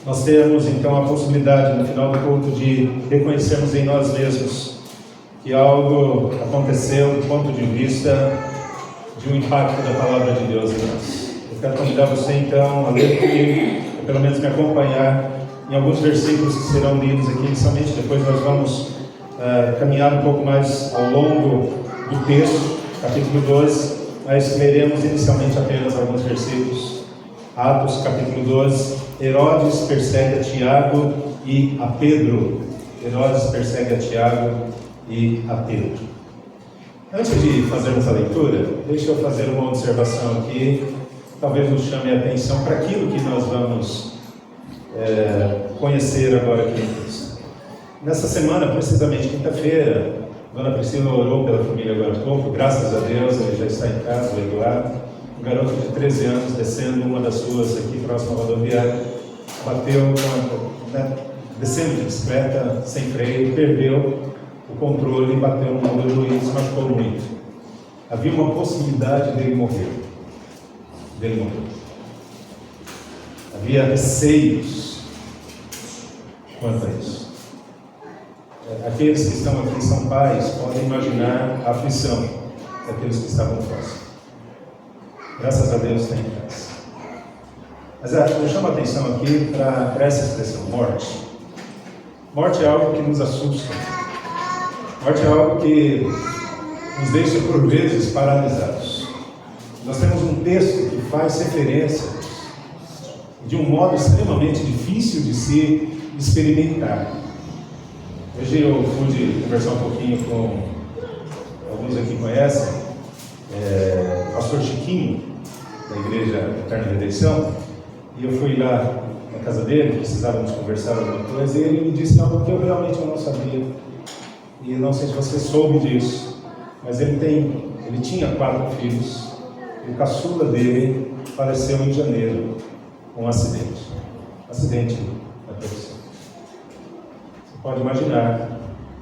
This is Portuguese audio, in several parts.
Nós temos então a possibilidade no final do culto de reconhecermos em nós mesmos que algo aconteceu do ponto de vista de um impacto da palavra de Deus em nós. Eu quero convidar você então a ler comigo, ou pelo menos me acompanhar em alguns versículos que serão lidos aqui inicialmente. Depois nós vamos caminhar um pouco mais ao longo do texto, capítulo 12, mas leremos inicialmente apenas alguns versículos. Atos capítulo 12. Herodes persegue a Tiago e a Pedro. Herodes persegue a Tiago e a Pedro. Antes de fazermos a leitura, deixa eu fazer uma observação aqui, talvez nos chame a atenção para aquilo que nós vamos conhecer agora aqui em Cristo. Nessa semana, precisamente quinta-feira, Dona Priscila orou pela família agora há pouco, graças a Deus, ele já está em casa, o Eduardo. Um garoto de 13 anos descendo uma das ruas aqui próximo à rodoviária, bateu, descendo de bicicleta, sem freio, perdeu o controle e bateu no muro e se machucou muito. Havia uma possibilidade dele morrer. Havia receios quanto a isso. Aqueles que estão aqui são pais, podem imaginar a aflição daqueles que estavam próximos. Graças a Deus tem paz. Mas eu chamo a atenção aqui para essa expressão, morte. Morte é algo que nos assusta. Morte é algo que nos deixa por vezes paralisados. Nós temos um texto que faz referência de um modo extremamente difícil de se experimentar. Hoje eu pude conversar um pouquinho com alguns aqui que conhecem, o pastor Chiquinho, da Igreja Eterna Redenção, e eu fui lá na casa dele, precisávamos conversar alguma coisa, e ele me disse algo que eu realmente não sabia, e não sei se você soube disso, mas ele tinha 4 filhos, e o caçula dele faleceu em janeiro com um acidente na profissão. Você pode imaginar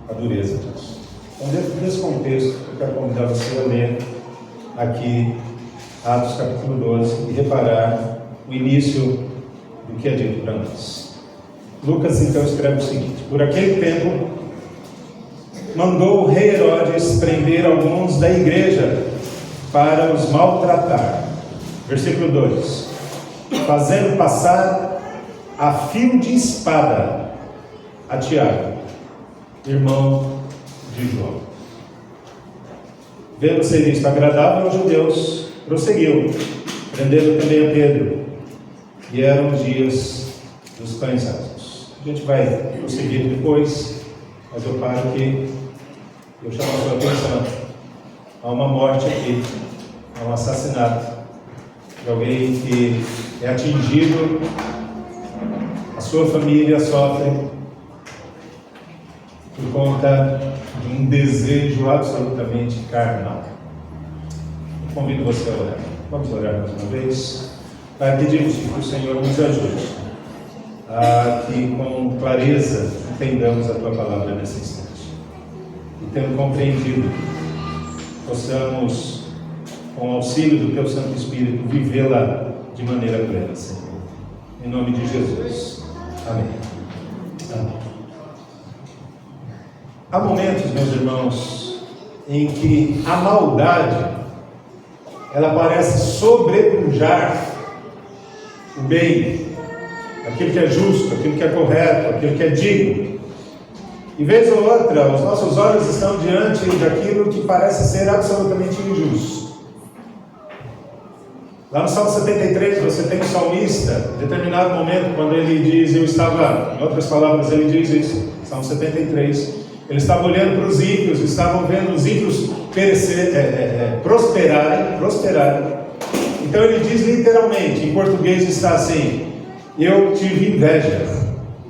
a dureza disso. Então, dentro desse contexto, eu quero convidar você a ler aqui Atos capítulo 12 e reparar o início do que é dito para nós. Lucas então escreve o seguinte: por aquele tempo mandou o rei Herodes prender alguns da igreja para os maltratar. Versículo 2: fazendo passar a fio de espada a Tiago, irmão de João. Vendo ser isto agradável aos judeus, prosseguiu, prendendo também a Pedro. E eram os dias dos pães asmos. A gente vai prosseguir depois, mas eu paro aqui. Eu chamo a sua atenção. Há uma morte aqui, há um assassinato de alguém que é atingido, a sua família sofre por conta de um desejo absolutamente carnal. Eu convido você a orar. Vamos orar mais uma vez. Pai, pedimos que o Senhor nos ajude a que com clareza entendamos a Tua palavra nesse instante. E tendo compreendido, possamos, com o auxílio do Teu Santo Espírito, vivê-la de maneira plena, Senhor. Em nome de Jesus. Amém. Amém. Há momentos, meus irmãos, em que a maldade ela parece sobrepujar o bem, aquilo que é justo, aquilo que é correto, aquilo que é digno. E vez ou outra, os nossos olhos estão diante daquilo que parece ser absolutamente injusto. Lá no Salmo 73, você tem um salmista, em determinado momento, quando ele diz, em outras palavras, ele diz isso, Salmo 73, ele estava olhando para os ímpios, estavam vendo os ímpios prosperarem. Então ele diz literalmente, em português está assim: eu tive inveja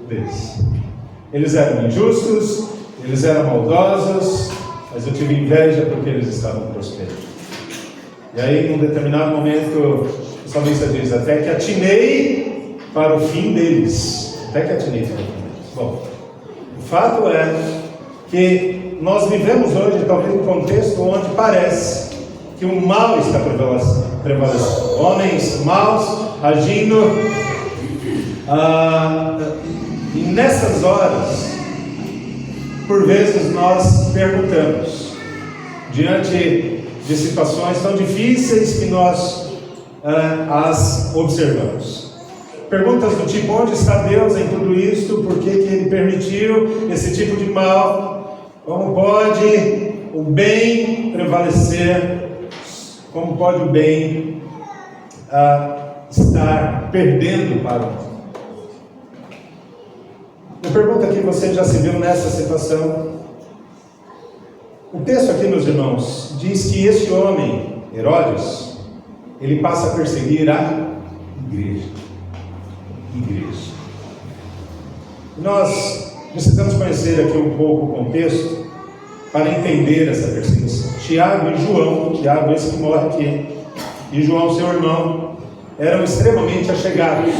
deles. Eles eram injustos, eles eram maldosos, mas eu tive inveja porque eles estavam prosperando. E aí, num determinado momento, o salmista diz: até que atinei para o fim deles. Bom, o fato é que nós vivemos hoje talvez um contexto onde parece que o mal está prevalecendo. Homens maus agindo. E nessas horas, por vezes nós perguntamos, diante de situações tão difíceis que nós as observamos. Perguntas do tipo: onde está Deus em tudo isto? Por que Ele permitiu esse tipo de mal? Como pode o bem prevalecer? Como pode o bem estar perdendo para o mal? Eu pergunto aqui: você já se viu nessa situação? O texto aqui, meus irmãos, diz que este homem, Herodes, ele passa a perseguir a igreja. Nós precisamos conhecer aqui um pouco o contexto para entender essa perseguição. Tiago e João, Tiago esse que morre aqui, e João seu irmão, eram extremamente achegados,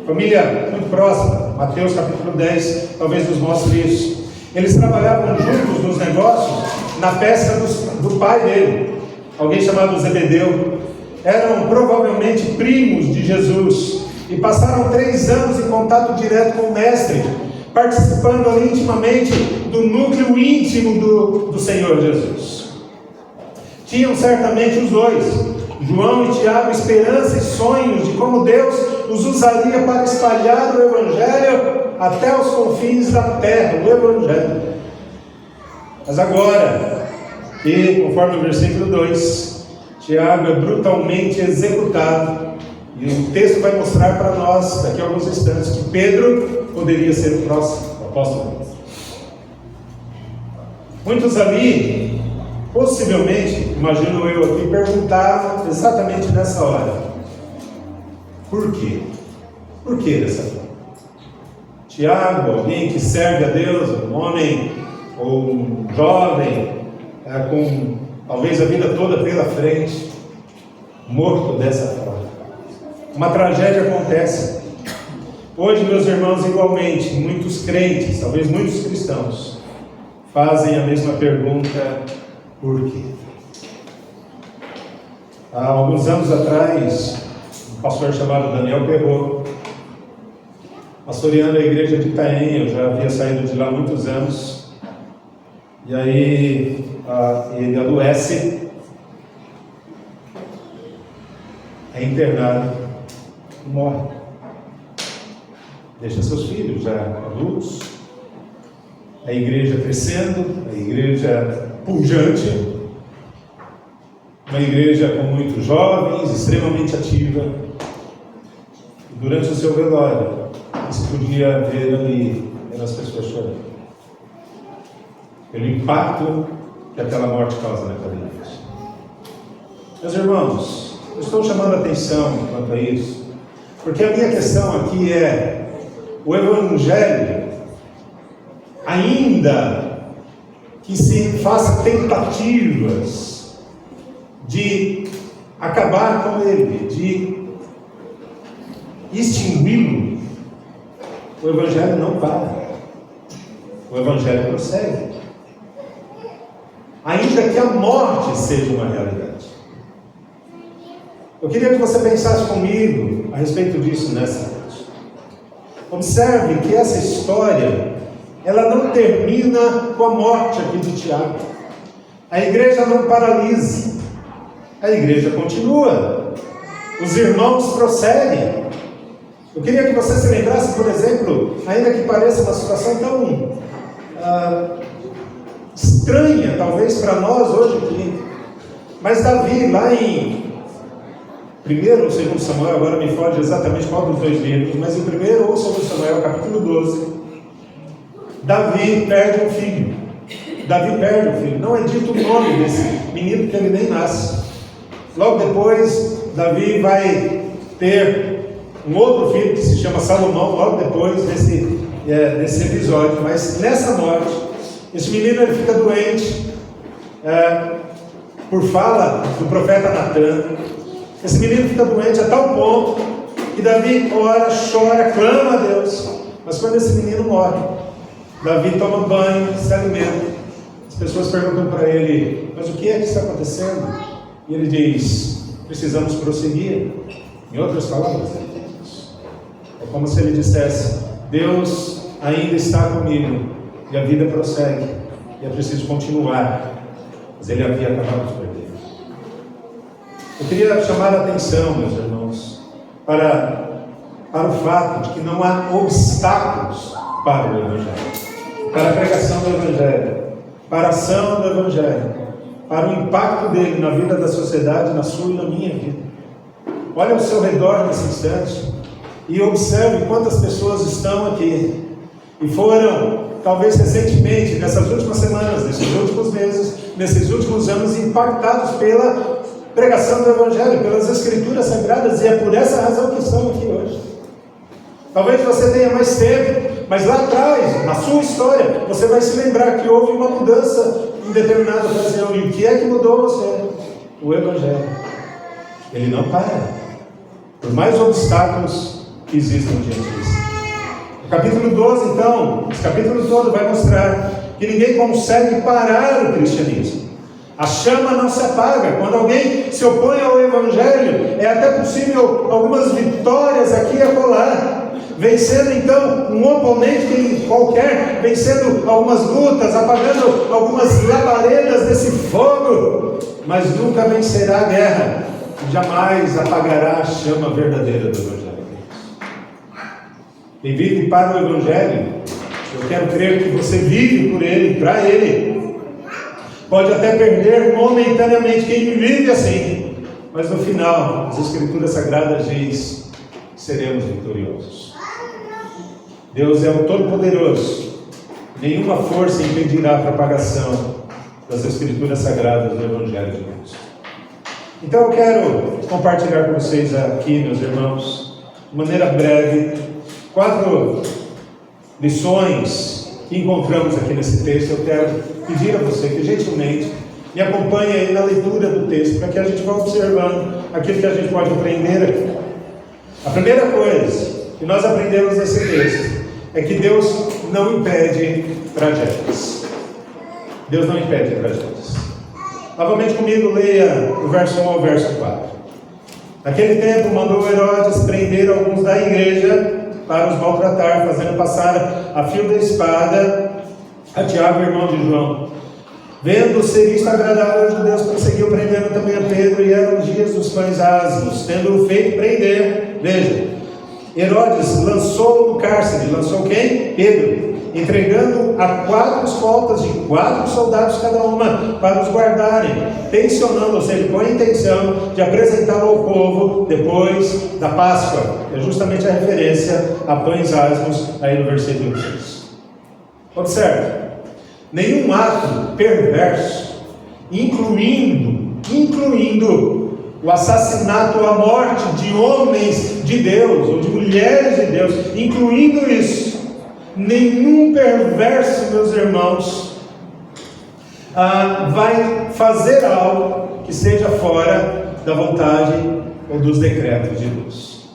família muito próxima. Mateus capítulo 10 talvez nos mostre isso. Eles trabalhavam juntos nos negócios, na peça do pai dele, alguém chamado Zebedeu. Eram provavelmente primos de Jesus e passaram 3 anos em contato direto com o mestre, participando ali intimamente do núcleo íntimo do Senhor Jesus. Tinham certamente os dois, João e Tiago, esperança e sonhos de como Deus os usaria para espalhar o Evangelho até os confins da terra, o Evangelho. Mas agora, e conforme o versículo 2, Tiago é brutalmente executado. E o texto vai mostrar para nós, daqui a alguns instantes, que Pedro poderia ser o próximo apóstolo. Muitos ali, possivelmente, imagino eu aqui, perguntaram exatamente nessa hora: por quê? Por que dessa forma? Tiago, alguém que serve a Deus, um homem ou um jovem, com talvez a vida toda pela frente, morto dessa forma. Uma tragédia acontece. Hoje, meus irmãos, igualmente, muitos crentes, talvez muitos cristãos, fazem a mesma pergunta: por quê? Há alguns anos atrás, um pastor chamado Daniel Perrot, pastoreando a igreja de Itaém, eu já havia saído de lá há muitos anos, e aí ele adoece, é internado e morre. Deixa seus filhos já adultos, a igreja crescendo, a igreja pujante, uma igreja com muitos jovens, extremamente ativa. E durante o seu velório, você podia ver ali as pessoas chorando pelo impacto que aquela morte causa naquela igreja. Meus irmãos, eu estou chamando a atenção quanto a isso, porque a minha questão aqui é: o Evangelho, ainda que se faça tentativas de acabar com ele, de extingui-lo, o Evangelho não para, o Evangelho prossegue, ainda que a morte seja uma realidade. Eu queria que você pensasse comigo a respeito disso nessa noite. Observe que essa história, ela não termina com a morte aqui de Tiago. A igreja não paralisa, a igreja continua, os irmãos prosseguem. Eu queria que você se lembrasse, por exemplo, ainda que pareça uma situação tão estranha, talvez para nós hoje aqui, mas Davi, lá em 1º ou 2º Samuel, agora me foge exatamente qual dos dois livros, mas em 1º ou 2º Samuel, capítulo 12, Davi perde um filho. Não é dito o nome desse menino, porque ele nem nasce. Logo depois, Davi vai ter um outro filho que se chama Salomão, logo depois desse episódio. Mas nessa morte, esse menino ele fica doente, por fala do profeta Natan. Esse menino fica doente a tal ponto que Davi ora, chora, clama a Deus. Mas quando esse menino morre, Davi toma banho, se alimenta. As pessoas perguntam para ele: mas o que é que está acontecendo? E ele diz: precisamos prosseguir. Em outras palavras, é como se ele dissesse: Deus ainda está comigo e a vida prossegue e é preciso continuar. Mas ele havia acabado de perder. Eu queria chamar a atenção, meus irmãos, para o fato de que não há obstáculos para o Evangelho, para a pregação do Evangelho, para a ação do Evangelho, para o impacto dele na vida da sociedade, na sua e na minha vida. Olha ao seu redor nesse instante e observe quantas pessoas estão aqui e foram, talvez recentemente, nessas últimas semanas, nesses últimos meses, nesses últimos anos, impactados pela pregação do Evangelho, pelas Escrituras Sagradas, e é por essa razão que estão aqui hoje. Talvez você tenha mais tempo, mas lá atrás, na sua história, você vai se lembrar que houve uma mudança em determinada ocasião. E o que é que mudou você? O Evangelho. Ele não para, por mais obstáculos que existam diante disso. O capítulo 12, então, esse capítulo todo vai mostrar que ninguém consegue parar o cristianismo. A chama não se apaga. Quando alguém se opõe ao Evangelho, é até possível algumas vitórias aqui e acolá, vencendo então um oponente qualquer, vencendo algumas lutas, apagando algumas labaredas desse fogo, mas nunca vencerá a guerra, jamais apagará a chama verdadeira do Evangelho. Quem vive para o Evangelho, eu quero crer que você vive por ele, para ele. Pode até perder momentaneamente quem vive assim, mas no final, as Escrituras Sagradas diz que seremos vitoriosos. Deus é o Todo-Poderoso. Nenhuma força impedirá a propagação das Escrituras Sagradas do Evangelho de Deus. Então eu quero compartilhar com vocês aqui, meus irmãos, de maneira breve, 4 lições que encontramos aqui nesse texto. Eu quero pedir a você que gentilmente me acompanhe aí na leitura do texto, para que a gente vá observando aquilo que a gente pode aprender aqui. A primeira coisa que nós aprendemos nesse texto é que Deus não impede tragédias. Deus não impede tragédias. Novamente comigo, leia o verso 1 ao verso 4. Naquele tempo mandou Herodes prender alguns da igreja para os maltratar, fazendo passar a fio da espada a Tiago, irmão de João. Vendo ser isto agradável aos judeus, prosseguiu prendendo também a Pedro, e eram os dias dos pães asmos. Tendo-o feito prender, veja, Herodes lançou no cárcere. Lançou quem? Pedro, entregando a 4 escoltas de 4 soldados cada uma, para os guardarem, tensionando, ou seja, com a intenção de apresentá-lo ao povo depois da Páscoa. É justamente a referência a pães asmos aí no versículo 3. Observe, nenhum ato perverso, incluindo o assassinato ou a morte de homens de Deus, ou de mulheres de Deus, incluindo isso, nenhum perverso, meus irmãos, vai fazer algo que seja fora da vontade ou dos decretos de Deus.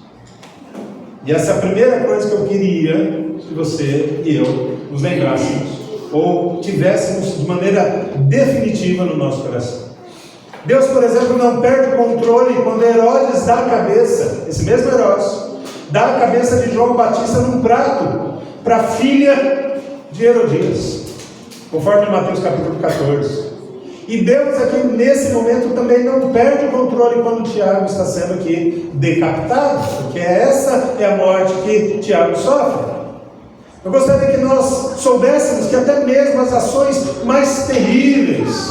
E essa é a primeira coisa que eu queria que você e eu nos lembrássemos, ou tivéssemos de maneira definitiva no nosso coração. Deus, por exemplo, não perde o controle quando Herodes dá a cabeça, esse mesmo Herodes, dá a cabeça de João Batista num prato para a filha de Herodias, conforme Mateus capítulo 14. E Deus aqui nesse momento também não perde o controle quando Tiago está sendo aqui decapitado, porque essa é a morte que Tiago sofre. Eu gostaria que nós soubéssemos que até mesmo as ações mais terríveis,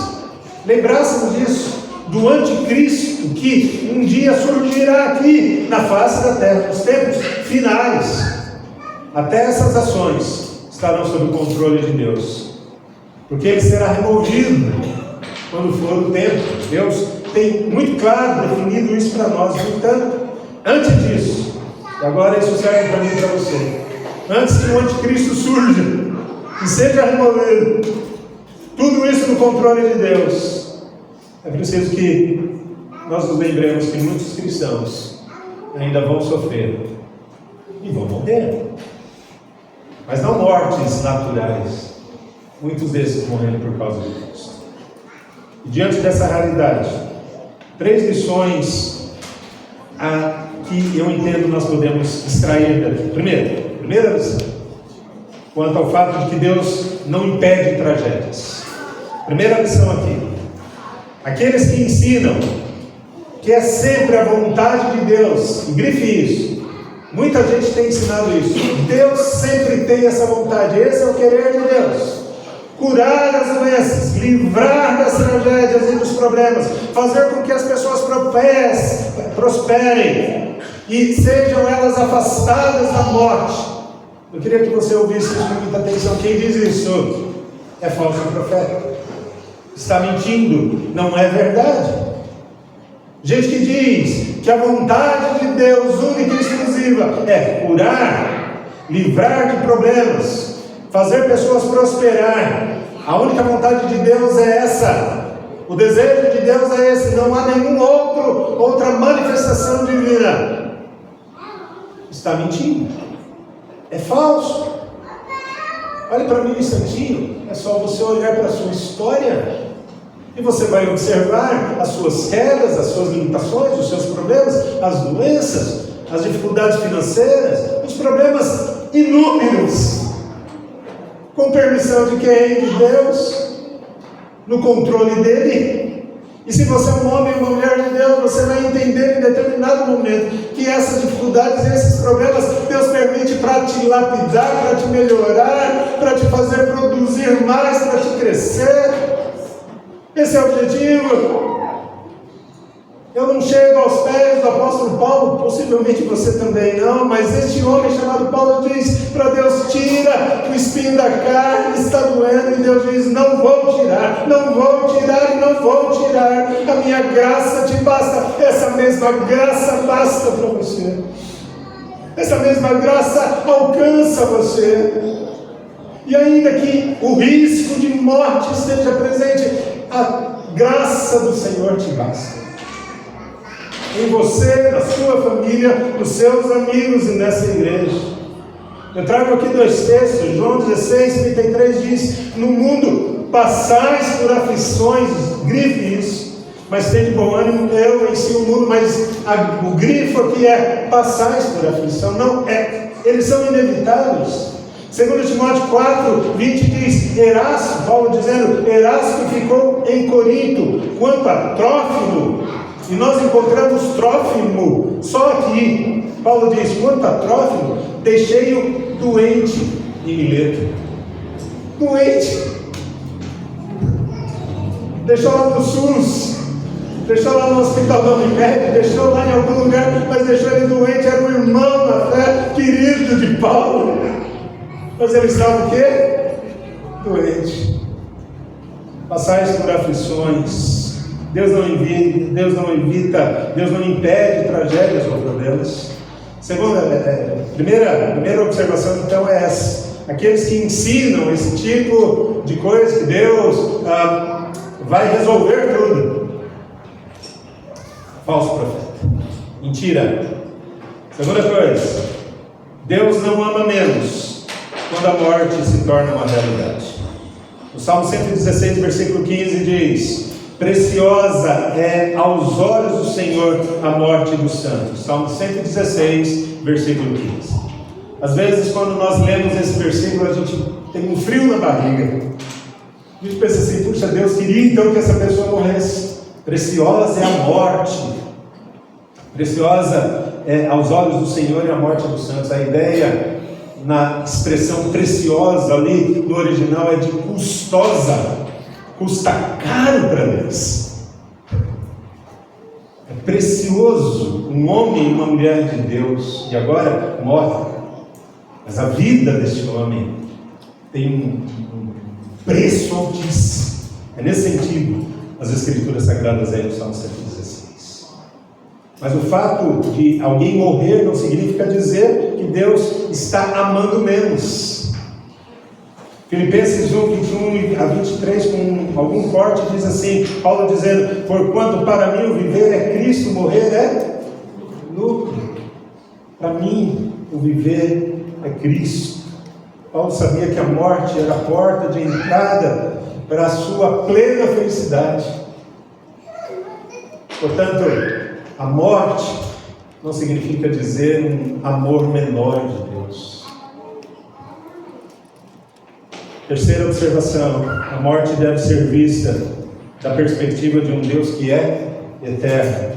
lembrássemos disso, do anticristo que um dia surgirá aqui na face da terra, nos tempos finais, até essas ações estarão sob o controle de Deus, porque ele será removido quando for o tempo. Deus tem muito claro definido isso para nós. No entanto, antes disso, e agora isso serve para mim e para você, antes que o anticristo surja e seja removido, tudo isso no controle de Deus, é preciso que nós nos lembremos que muitos cristãos ainda vão sofrer e vão morrer, mas não mortes naturais, muitos desses morrendo por causa de Cristo. E diante dessa realidade, 3 lições que eu entendo nós podemos extrair daqui. Primeira lição, quanto ao fato de que Deus não impede tragédias. Primeira lição aqui: aqueles que ensinam que é sempre a vontade de Deus, e grife isso, muita gente tem ensinado isso, Deus sempre tem essa vontade, esse é o querer de Deus: curar as doenças, livrar das tragédias e dos problemas, fazer com que as pessoas prosperem e sejam elas afastadas da morte. Eu queria que você ouvisse isso com muita atenção. Quem diz isso é falso profeta, está mentindo, não é verdade. Gente que diz que a vontade de Deus única e exclusiva é curar, livrar de problemas, fazer pessoas prosperar. A única vontade de Deus é essa. O desejo de Deus é esse. Não há outra manifestação divina. Está mentindo. É falso. Olhe para mim um instantinho. É só você olhar para a sua história e você vai observar as suas quedas, as suas limitações, os seus problemas, as doenças, as dificuldades financeiras, os problemas inúmeros. Com permissão de quem? De Deus, no controle dele. E se você é um homem ou uma mulher de Deus, você vai entender em determinado momento que essas dificuldades, esses problemas, Deus permite para te lapidar, para te melhorar, para te fazer produzir mais, para te crescer. Esse é o objetivo. Eu não chego aos pés do apóstolo Paulo, possivelmente você também não, mas este homem chamado Paulo diz para Deus: tira o espinho da carne, está doendo, e Deus diz: não vou tirar, não vou tirar e não vou tirar, a minha graça te basta. Essa mesma graça basta para você, essa mesma graça alcança você. E ainda que o risco de morte esteja presente, a graça do Senhor te basta. Em você, na sua família, nos seus amigos e nessa igreja. Eu trago aqui 2 textos. João 16:33 diz: no mundo passais por aflições, grife isso, mas tem de bom ânimo, eu venci o mundo. Mas o grifo aqui é: passais por aflição. Não, eles são inevitáveis. 2 Timóteo 4:20 diz: Erasto, Paulo dizendo, Erasto ficou em Corinto, quanto a Trófimo, e nós encontramos Trófimo só aqui. Paulo diz: quanto a Trófimo, deixei-o doente em Mileto. Doente, deixou lá no SUS, deixou lá no hospital da Unimed, deixou lá em algum lugar, mas deixou ele doente. Era um irmão na fé, querido de Paulo, mas ele estava o quê? Doente. Passais por aflições. Deus não evita, Deus não impede tragédias ou problemas. Primeira observação então é essa: aqueles que ensinam esse tipo de coisa, que Deus vai resolver tudo. Falso profeta, mentira. Segunda coisa: Deus não ama menos quando a morte se torna uma realidade. O Salmo 116, versículo 15 diz: preciosa é aos olhos do Senhor a morte dos santos. Salmo 116, versículo 15. Às vezes, quando nós lemos esse versículo, a gente tem um frio na barriga. A gente pensa assim: puxa, Deus queria então que essa pessoa morresse. Preciosa é a morte. Preciosa é aos olhos do Senhor e a morte dos santos. A ideia na expressão preciosa ali no original é de custosa. Custa caro para Deus. É precioso um homem e uma mulher de Deus, e agora morre. Mas a vida deste homem tem um preço altíssimo. É nesse sentido as Escrituras Sagradas aí no Salmo 116. Mas o fato de alguém morrer não significa dizer que Deus está amando menos. Filipenses 1, 21 a 23, com algum corte, diz assim, Paulo dizendo: porquanto para mim o viver é Cristo, morrer é lucro. Para mim o viver é Cristo. Paulo sabia que a morte era a porta de entrada para a sua plena felicidade. Portanto, a morte não significa dizer um amor menor de Deus. Terceira observação: a morte deve ser vista da perspectiva de um Deus que é eterno.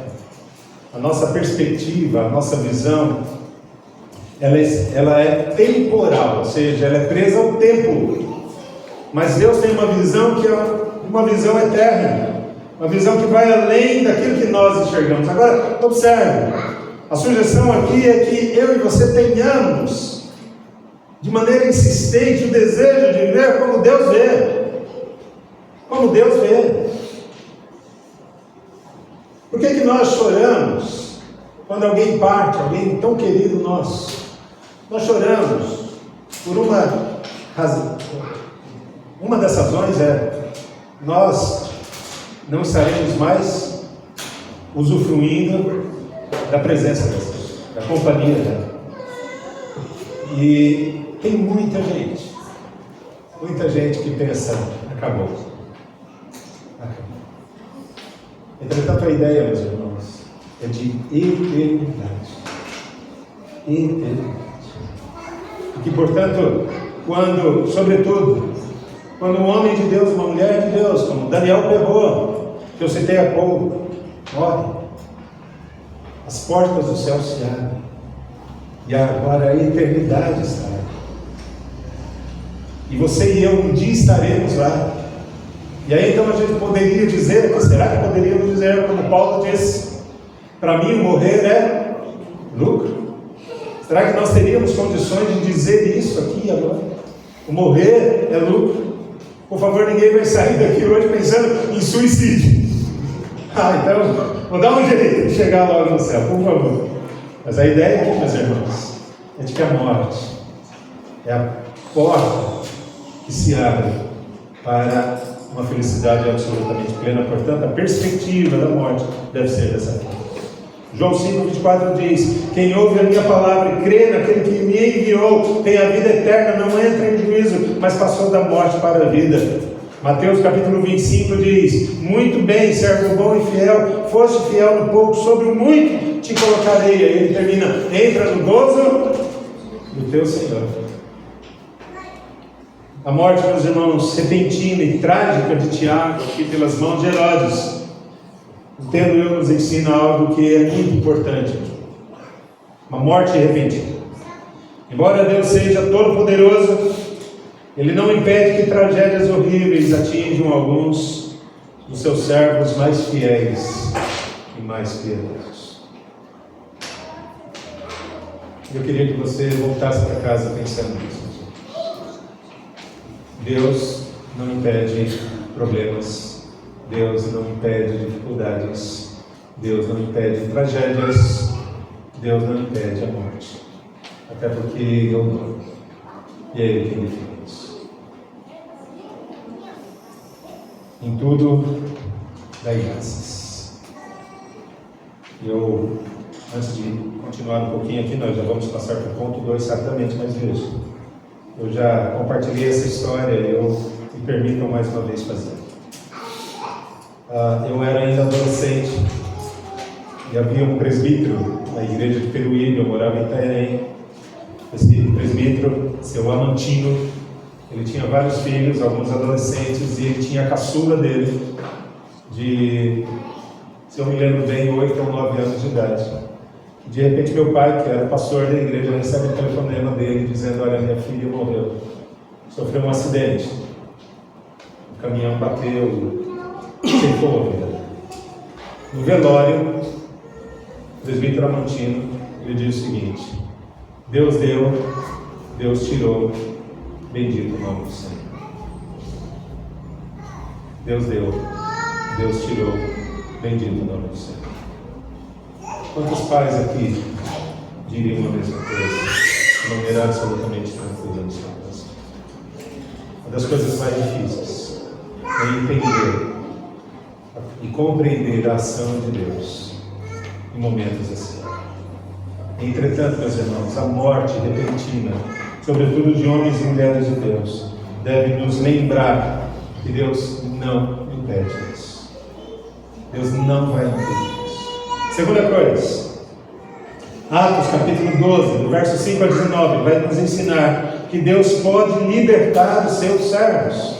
A nossa perspectiva, a nossa visão, ela é temporal, ou seja, ela é presa ao tempo. Mas Deus tem uma visão que é uma visão eterna, uma visão que vai além daquilo que nós enxergamos. Agora, observe, a sugestão aqui é que eu e você tenhamos, de maneira insistente, o desejo de ver como Deus vê. Como Deus vê. Por que nós choramos quando alguém parte, alguém tão querido nosso? Nós choramos por uma razão. Uma das razões é: nós não estaremos mais usufruindo da presença dessa, da companhia dela. E tem muita gente que pensa: acabou. Entretanto, a ideia, meus irmãos, é de eternidade. Eternidade. E que, portanto, sobretudo, quando um homem de Deus, uma mulher de Deus, como Daniel Perrot, que eu citei há pouco, morre, as portas do céu se abrem, e agora a eternidade está aí. E você e eu um dia estaremos lá. E aí então a gente poderia dizer, será que poderíamos dizer, como Paulo disse, para mim morrer é lucro? Será que nós teríamos condições de dizer isso aqui agora? O morrer é lucro? Por favor, ninguém vai sair daqui hoje pensando em suicídio. Então, vou dar um jeito de chegar logo no céu, por favor. Mas a ideia aqui, meus irmãos, é de que a morte é a porta que se abre para uma felicidade absolutamente plena. Portanto, a perspectiva da morte deve ser dessa forma. João 5,24 diz: quem ouve a minha palavra e crê naquele que me enviou tem a vida eterna, não entra em juízo, mas passou da morte para a vida. Mateus capítulo 25 diz: muito bem, servo bom e fiel, foste fiel no pouco, sobre o muito te colocarei. Aí ele termina: entra no gozo do teu Senhor. A morte, meus irmãos, repentina e trágica de Tiago, aqui pelas mãos de Herodes, tendo eu, nos ensina algo que é muito importante aqui. Uma morte repentina. Embora Deus seja todo-poderoso, Ele não impede que tragédias horríveis atinjam alguns dos seus servos mais fiéis e mais piedosos. Eu queria que você voltasse para casa pensando nisso. Deus não impede problemas, Deus não impede dificuldades, Deus não impede tragédias, Deus não impede a morte, até porque Ele é o dono, e é Ele quem define isso. Em tudo, dai graças. Antes de continuar um pouquinho aqui, nós já vamos passar para o ponto 2 rapidamente, mas veja, eu já compartilhei essa história e me permitam mais uma vez fazer. Eu era ainda adolescente e havia um presbítero na igreja de Peruíbe, eu morava em Itanhaém. Esse presbítero, seu Amantino, ele tinha vários filhos, alguns adolescentes, e ele tinha a caçula dele, de, se eu me lembro bem, 8 ou 9 anos de idade. De repente meu pai, que era pastor da igreja, recebe um telefonema dele dizendo: olha, minha filha morreu, sofreu um acidente, o caminhão bateu, ceifou a vida. No velório, o presbítero Amantino, ele diz o seguinte: Deus deu, Deus tirou, bendito o nome do Senhor. Deus deu, Deus tirou, bendito o nome do Senhor. Quantos pais aqui diriam a mesma coisa? De maneira absolutamente tranquila no seu coração. Uma das coisas mais difíceis é entender e compreender a ação de Deus em momentos assim. Entretanto, meus irmãos, a morte repentina, sobretudo de homens e mulheres de Deus, deve nos lembrar que Deus não impede isso. Deus não vai impedir. Segunda coisa, Atos capítulo 12, do verso 5 a 19, vai nos ensinar que Deus pode libertar os seus servos.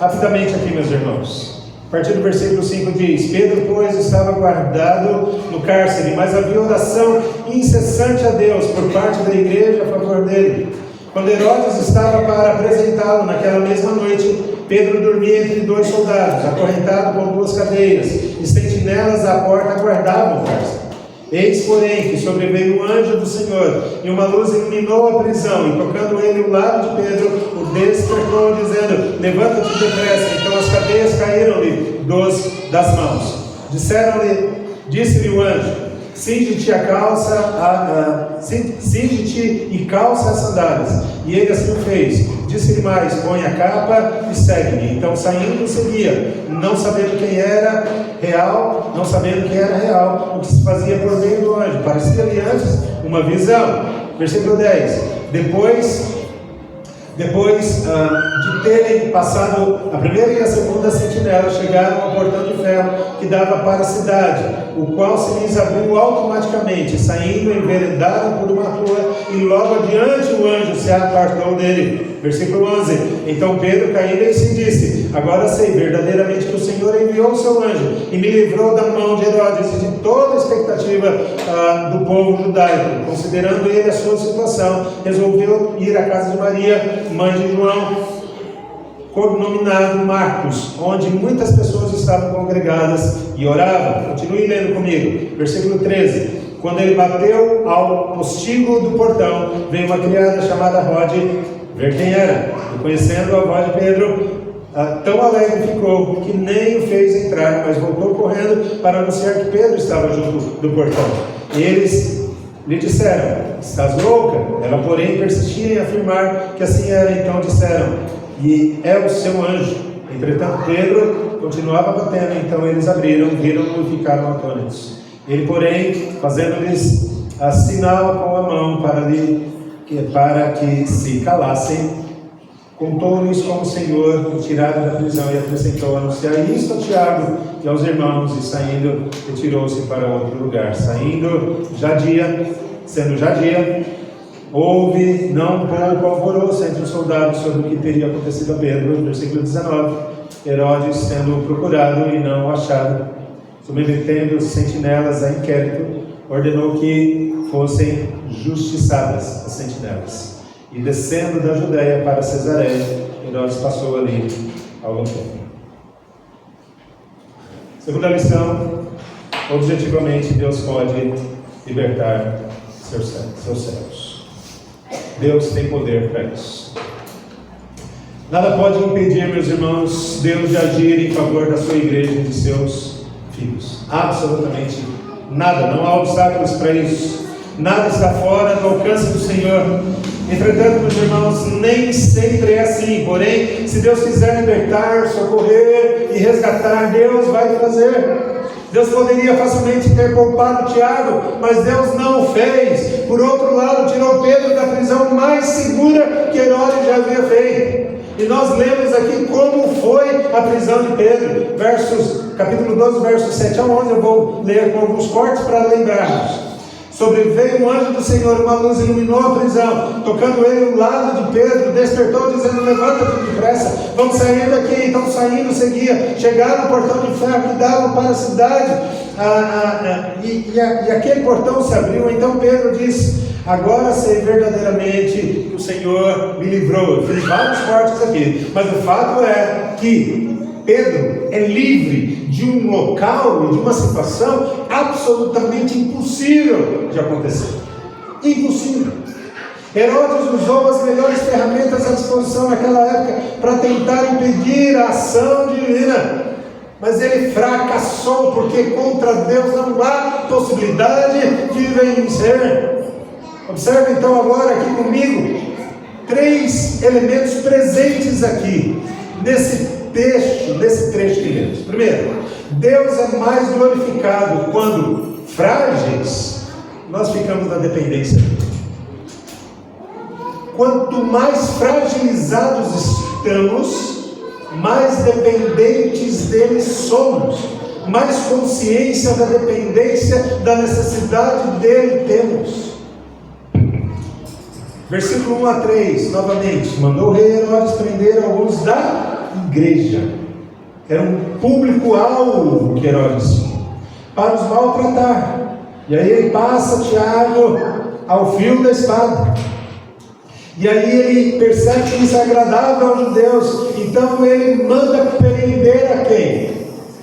Rapidamente aqui, meus irmãos. A partir do versículo 5 diz: Pedro, pois, estava guardado no cárcere, mas havia oração incessante a Deus por parte da igreja a favor dele. Quando Herodes estava para apresentá-lo naquela mesma noite, Pedro dormia entre 2 soldados, acorrentado com 2 cadeias, e sentinelas à porta guardavam o cárcere. Eis, porém, que sobreveio um anjo do Senhor, e uma luz iluminou a prisão, e tocando ele o lado de Pedro, o despertou, dizendo: Levanta-te depressa. Então as cadeias caíram-lhe das mãos. Disse-lhe o anjo: Cinge-te e calça as sandálias. E ele assim o fez. Disse-lhe mais: Põe a capa e segue-me. Então saindo seguia, não sabendo quem era real, o que se fazia por meio do anjo. Parecia-lhe antes uma visão. Versículo 10. Depois de terem passado a primeira e a segunda sentinela, chegaram ao portão de ferro que dava para a cidade, o qual se lhes abriu automaticamente. Saindo, enveredaram por uma rua, e logo adiante o anjo se apartou dele. Versículo 11. Então Pedro, caindo em si, disse: Agora sei verdadeiramente que o Senhor enviou o seu anjo e me livrou da mão de Herodes e de toda a expectativa do povo judaico. Considerando ele a sua situação, resolveu ir à casa de Maria, mãe de João, cognominado Marcos, onde muitas pessoas estavam congregadas e oravam. Continue lendo comigo. Versículo 13. Quando ele bateu ao postíbulo do portão, veio uma criada chamada Rode ver quem era. E conhecendo a voz de Pedro, tão alegre ficou que nem o fez entrar, mas voltou correndo para anunciar que Pedro estava junto do portão. E eles lhe disseram: Estás louca? Ela, porém, persistia em afirmar que assim era. Então disseram: E é o seu anjo. Entretanto, Pedro continuava batendo. Então eles abriram, viram-no e ficaram atônitos. Ele, porém, fazendo-lhes sinal com a mão para que se calassem, contou-lhes como o Senhor o tirara da prisão, e acrescentou: Anunciar isto a Tiago e aos irmãos. E saindo, retirou-se para outro lugar. Sendo já dia, houve não pouco alvoroço entre os soldados sobre o que teria acontecido a Pedro. Versículo 19. Herodes, sendo procurado e não achado, submetendo sentinelas a inquérito, ordenou que fossem justiçadas as sentinelas. E descendo da Judéia para Cesareia, Herodes passou ali algum tempo. Segunda lição: objetivamente, Deus pode libertar seus servos. Deus tem poder para isso. Nada pode impedir, meus irmãos, Deus de agir em favor da sua igreja e de seus filhos. Absolutamente nada. Não há obstáculos para isso. Nada está fora do alcance do Senhor. Entretanto, meus irmãos, nem sempre é assim. Porém, se Deus quiser libertar, socorrer e resgatar, Deus vai fazer. Deus poderia facilmente ter poupado Tiago, mas Deus não o fez. Por outro lado, tirou Pedro da prisão mais segura que Herodes já havia feito. E nós lemos aqui como foi a prisão de Pedro. Capítulo 12, versos 7 a 11. Eu vou ler com alguns cortes para lembrarmos. Sobreveio um anjo do Senhor, uma luz iluminou a prisão, tocando ele o lado de Pedro, despertou, dizendo: Levanta-te depressa, vamos sair daqui. Então saindo, seguia, chegaram ao portão de ferro que dava para a cidade, e aquele portão se abriu. Então Pedro disse: Agora sei verdadeiramente que o Senhor me livrou. Eu fiz vários cortes aqui, mas o fato é que Pedro é livre de um local e de uma situação absolutamente impossível de acontecer. Impossível. Herodes usou as melhores ferramentas à disposição naquela época para tentar impedir a ação divina. Mas ele fracassou, porque contra Deus não há possibilidade de vencer. Observe então agora aqui comigo 3 elementos presentes aqui nesse trecho que lemos. Primeiro, Deus é mais glorificado quando frágeis nós ficamos na dependência dele. Quanto mais fragilizados estamos, mais dependentes dele somos. mais consciência da dependência, da necessidade dele temos. Versículo 1 a 3, novamente: mandou o rei Herodes prender alguns da igreja. Era um público-alvo que Herodes tinha, para os maltratar. E aí ele passa Tiago ao fio da espada. E aí ele percebe que isso é agradável aos judeus. Então ele manda prender a quem?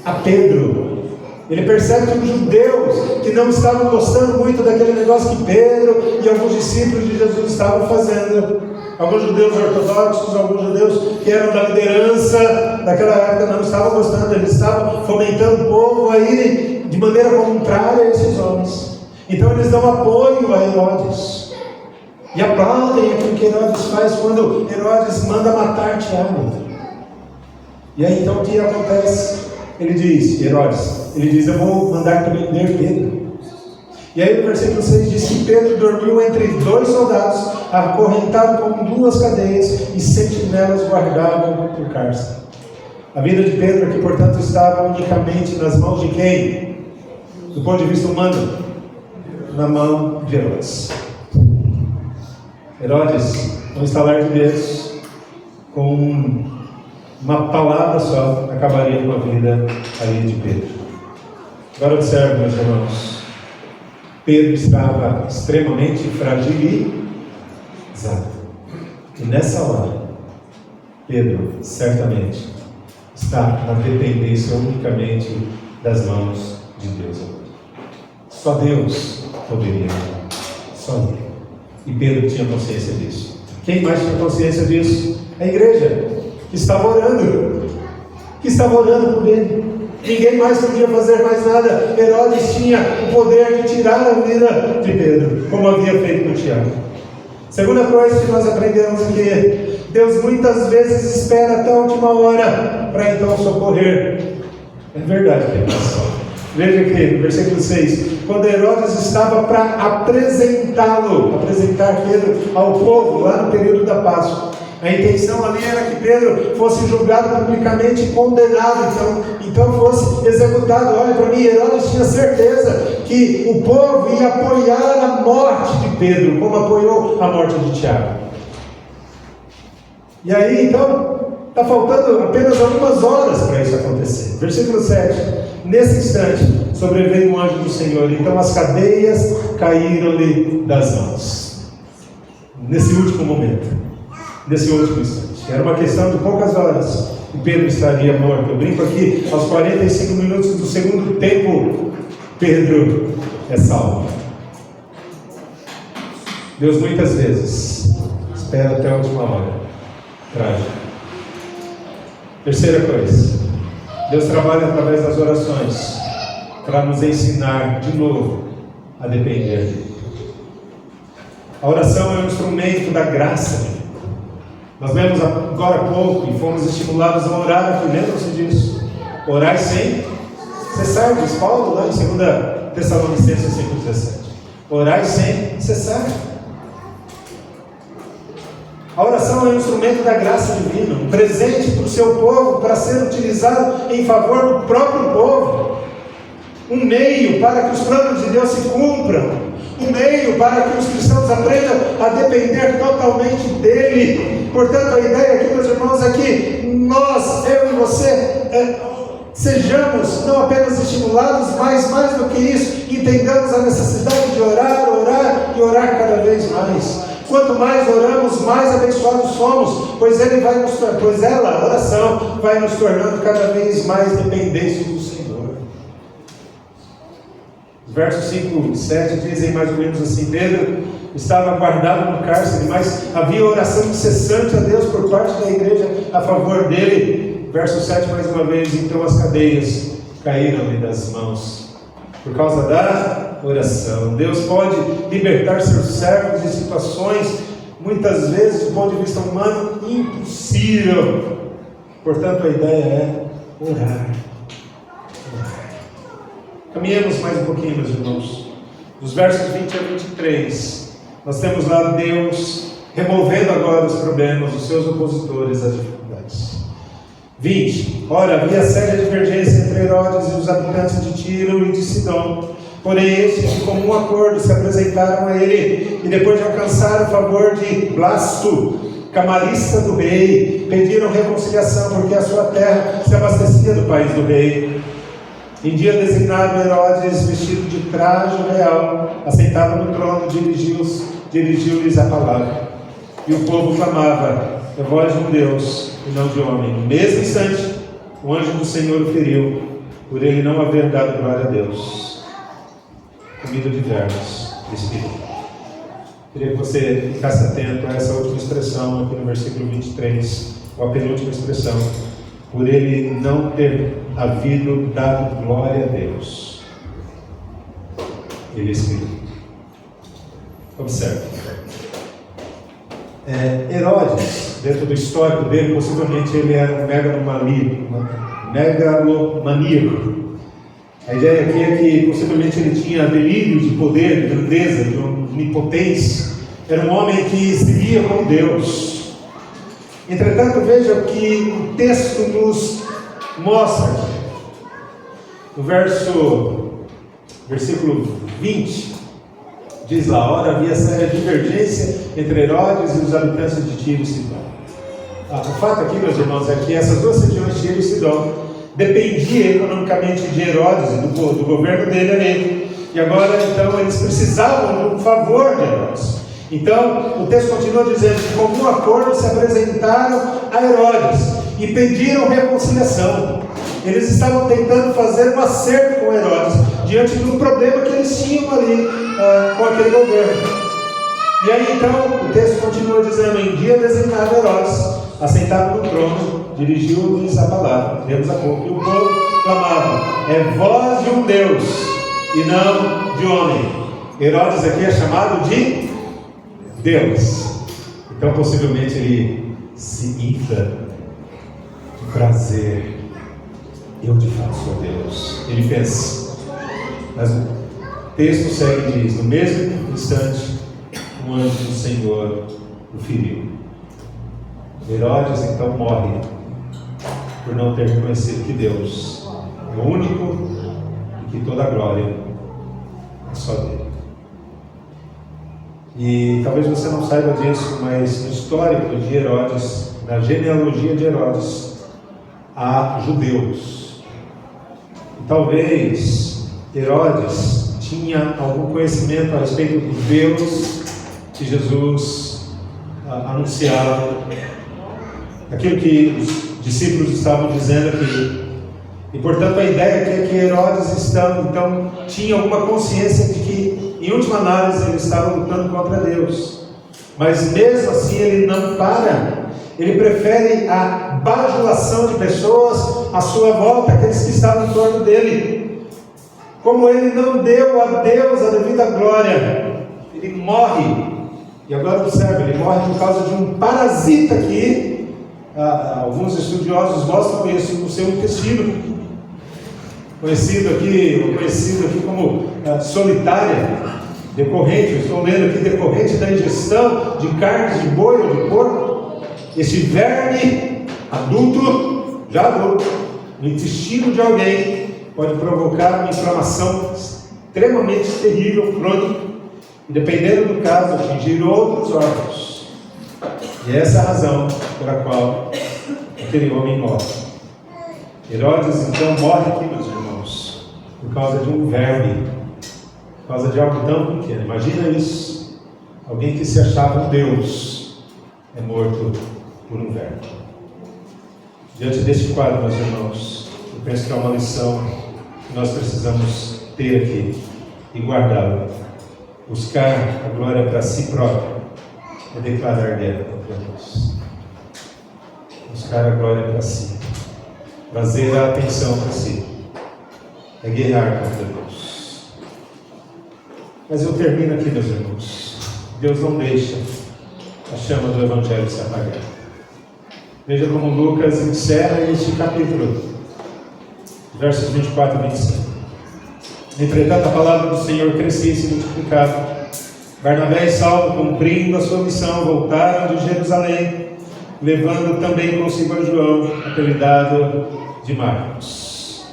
A Pedro. Ele percebe que os judeus que não estavam gostando muito daquele negócio que Pedro e alguns discípulos de Jesus estavam fazendo, alguns judeus ortodoxos, alguns judeus que eram da liderança daquela época, não estavam gostando. Eles estavam fomentando o povo a irem de maneira contrária a esses homens. Então eles dão apoio a Herodes e aplaudem aquilo que Herodes faz quando Herodes manda matar Tiago. E aí então o que acontece? Ele diz, Herodes, ele diz: eu vou mandar prender Pedro. E aí no versículo 6 diz que Pedro dormiu entre dois soldados, acorrentado com duas cadeias, e sentinelas guardavam o cárcere. A vida de Pedro aqui, portanto, estava unicamente nas mãos de quem? Do ponto de vista humano, na mão de Herodes. Herodes, um estalar de dedos, com uma palavra só, acabaria com a vida aí de Pedro. Agora observe, meus irmãos, Pedro estava extremamente fragilizado. E nessa hora, Pedro certamente está na dependência unicamente das mãos de Deus. Só Deus poderia, só Ele. E Pedro tinha consciência disso. Quem mais tinha consciência disso? A igreja, que estava orando por ele. Ninguém mais podia fazer mais nada. Herodes tinha o poder de tirar a vida de Pedro, como havia feito com Tiago. Segunda coisa que nós aprendemos aqui: Deus muitas vezes espera até a última hora para então socorrer. É verdade, queridos. Veja aqui no versículo 6: quando Herodes estava para apresentar Pedro ao povo, lá no período da Páscoa, a intenção ali era que Pedro fosse julgado publicamente e condenado, então fosse executado. Olha para mim, Herodes tinha certeza que o povo ia apoiar a morte de Pedro, como apoiou a morte de Tiago. E aí então, está faltando apenas algumas horas para isso acontecer. Versículo 7: nesse instante sobreveio um anjo do Senhor, então as cadeias caíram-lhe das mãos. Nesse último momento, nesse último instante, era uma questão de poucas horas e Pedro estaria morto. Eu brinco aqui, aos 45 minutos do segundo tempo, Pedro é salvo. Deus muitas vezes espera até a última hora. Trágico. Terceira coisa: Deus trabalha através das orações para nos ensinar de novo a depender dele. A oração é um instrumento da graça. Nós lemos agora há pouco e fomos estimulados a orar aqui. Lembram-se disso? Orar sem cessar, diz Paulo lá em 2 Tessalonicenses 5,17. Orar sem cessar. A oração é um instrumento da graça divina, um presente para o seu povo, para ser utilizado em favor do próprio povo, um meio para que os planos de Deus se cumpram, um meio para que os cristãos aprendam a depender totalmente dele. Portanto, a ideia aqui, meus irmãos, é que nós, eu e você, sejamos não apenas estimulados, mas mais do que isso, entendamos a necessidade de orar e orar cada vez mais. Quanto mais oramos, mais abençoados somos, pois ela, a oração, vai nos tornando cada vez mais dependentes do Senhor. Os versos 5 e 7 dizem mais ou menos assim: Pedro estava guardado no cárcere, mas havia oração incessante a Deus por parte da igreja a favor dele. Verso 7 mais uma vez: então as cadeias caíram-lhe das mãos. Por causa da oração, Deus pode libertar seus servos de situações, muitas vezes, do ponto de vista humano, impossível. Portanto, a ideia é orar. Caminhamos mais um pouquinho, meus irmãos. Dos versos 20 a 23, nós temos lá Deus removendo agora os problemas, os seus opositores, as dificuldades. 20. Ora, havia séria divergência entre Herodes e os habitantes de Tiro e de Sidom. Porém, estes, de comum acordo, se apresentaram a ele, e depois de alcançar o favor de Blasto, camarista do rei, pediram reconciliação, porque a sua terra se abastecia do país do rei. Em dia designado, Herodes, vestido de traje real, assentado no trono, dirigiu-lhes a palavra. E o povo clamava: é voz de um Deus e não de homem. No mesmo instante, o anjo do Senhor o feriu, por ele não haver dado glória a Deus. Comida de verbos, Espírito. Queria que você ficasse atento a essa última expressão aqui no versículo 23, ou a penúltima expressão. Por ele não ter havido dado glória a Deus. Ele é Espírito. Observe. Herodes, dentro do histórico dele, possivelmente ele era um megalomaníaco. A ideia aqui é que possivelmente ele tinha delírio de poder, de grandeza, de onipotência. Era um homem que se via como Deus. Entretanto, veja o que o texto nos mostra. No versículo 20, diz lá: ora, havia séria divergência entre Herodes e os habitantes de Tiro e Sidom. O fato aqui, meus irmãos, é que essas duas regiões, Tiro e Sidom, dependia economicamente de Herodes e do governo dele ali. E agora, então, eles precisavam de um favor de Herodes. Então, o texto continua dizendo: de comum acordo se apresentaram a Herodes e pediram reconciliação. Eles estavam tentando fazer um acerto com Herodes, diante do problema que eles tinham ali com aquele governo. E aí, então, o texto continua dizendo: em dia designado, Herodes, assentado no trono, dirigiu-lhes a palavra. Lemos há pouco. E o povo clamava: é voz de um Deus e não de homem. Herodes aqui é chamado de Deus. Então, possivelmente, ele se infla de prazer. Eu de fato sou Deus. Ele pensa. Mas o texto segue e diz: no mesmo instante, o anjo do Senhor o feriu. Herodes então morre por não ter reconhecido que Deus é o único e que toda a glória é só dele. E talvez você não saiba disso, mas no histórico de Herodes, na genealogia de Herodes, há judeus. E talvez Herodes tinha algum conhecimento a respeito do Deus que Jesus anunciava, aquilo que os discípulos estavam dizendo aqui. E portanto a ideia é que Herodes então tinha alguma consciência de que, em última análise, ele estava lutando contra Deus. Mas mesmo assim ele não para. Ele prefere a bajulação de pessoas à sua volta, aqueles que estavam em torno dele. Como ele não deu a Deus a devida glória, ele morre. E agora observe, ele morre por causa de um parasita que alguns estudiosos mostram isso no seu intestino, conhecido aqui como solitária, decorrente, eu estou lendo aqui, decorrente da ingestão de carnes de boi ou de porco. Este verme adulto, já adulto, no intestino de alguém, pode provocar uma inflamação extremamente terrível, crônica, e dependendo do caso, atingir outros órgãos. E essa é a razão pela qual aquele homem morre. Herodes então morre aqui, meus irmãos, por causa de um verme, por causa de algo tão pequeno. Imagina isso: alguém que se achava um Deus é morto por um verme. Diante deste quadro, meus irmãos, eu penso que é uma lição que nós precisamos ter aqui e guardá-la. Buscar a glória para si próprio é declarar guerra contra Deus. Buscar a glória para si, trazer a atenção para si, é guerrear contra Deus. Mas eu termino aqui, meus irmãos. Deus não deixa a chama do Evangelho se apagar. Veja como Lucas encerra este capítulo, versos 24 e 25. Entretanto, a palavra do Senhor crescia e se multiplicava. Barnabé e Saulo, cumprindo a sua missão, voltaram de Jerusalém. levando também consigo a João, apelidado de Marcos.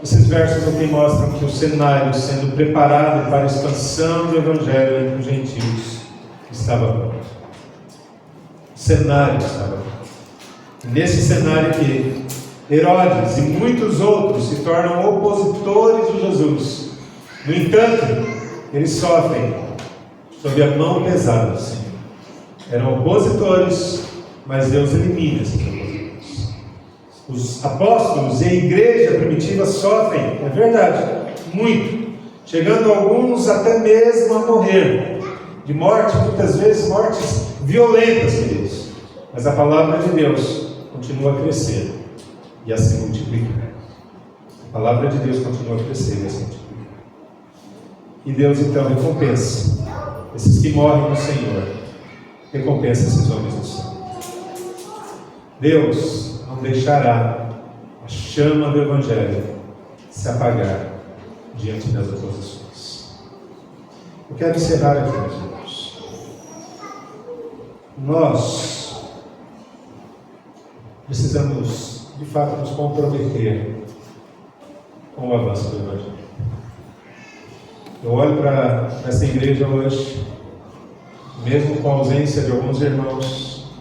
Esses versos aqui mostram que o cenário sendo preparado para a expansão do Evangelho entre os gentios estava pronto. O cenário estava pronto. Nesse cenário aqui, Herodes e muitos outros se tornam opositores de Jesus. No entanto, eles sofrem sob a mão pesada do Senhor. Eram opositores, mas Deus elimina esses opositores. Os apóstolos e a igreja primitiva sofrem, é verdade, muito, chegando alguns até mesmo a morrer, de morte, muitas vezes mortes violentas, queridos. Mas a palavra de Deus continua a crescer e a se multiplicar. A palavra de Deus continua a crescer e a se multiplicar. E Deus então recompensa esses que morrem no Senhor, recompensa esses homens do céu. Deus não deixará a chama do Evangelho se apagar diante das oposições. Eu quero encerrar aqui, meus irmãos. Nós precisamos, de fato, nos comprometer com o avanço do Evangelho. Eu olho para essa igreja hoje, mesmo com a ausência de alguns irmãos,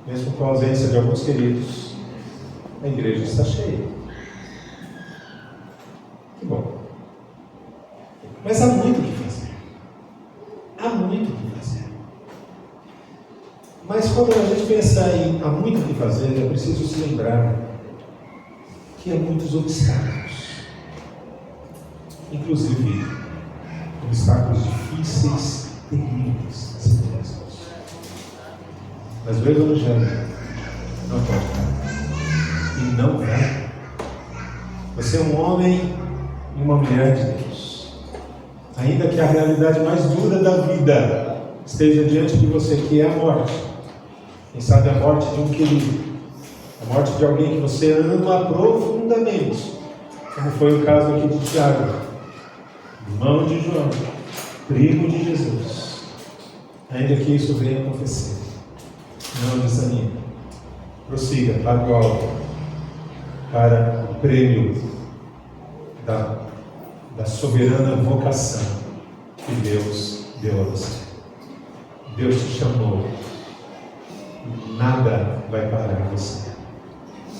mesmo com a ausência de alguns queridos, a igreja está cheia. Que bom. Mas há muito o que fazer. Há muito o que fazer. Mas quando a gente pensa em há muito o que fazer, é preciso se lembrar que há muitos obstáculos. Inclusive, obstáculos difíceis, terríveis, assim mesmo. Mas o Evangelho não pode parar. E não vai. Você é um homem e uma mulher de Deus. Ainda que a realidade mais dura da vida esteja diante de você, que é a morte. Quem sabe a morte de um querido. A morte de alguém que você ama profundamente. Como foi o caso aqui de Tiago, irmão de João, primo de Jesus. Ainda que isso venha acontecer, não desanime. Prossiga para o alto, para o prêmio da soberana vocação que Deus deu a você. Deus te chamou. Nada vai parar você,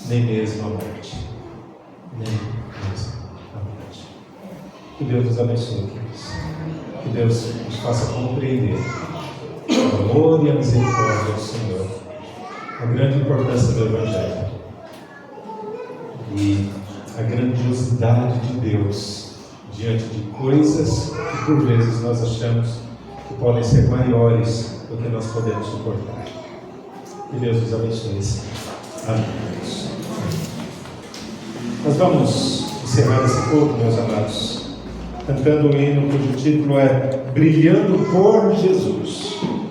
nem mesmo a morte. Nem mesmo a morte. Que Deus nos abençoe, queridos. Que Deus nos faça compreender o amor e a misericórdia do Senhor, a grande importância do Evangelho e a grandiosidade de Deus diante de coisas que por vezes nós achamos que podem ser maiores do que nós podemos suportar. Que Deus nos abençoe. Amém. Nós vamos encerrar esse culto, meus amados, cantando um hino cujo título é Brilhando por Jesus.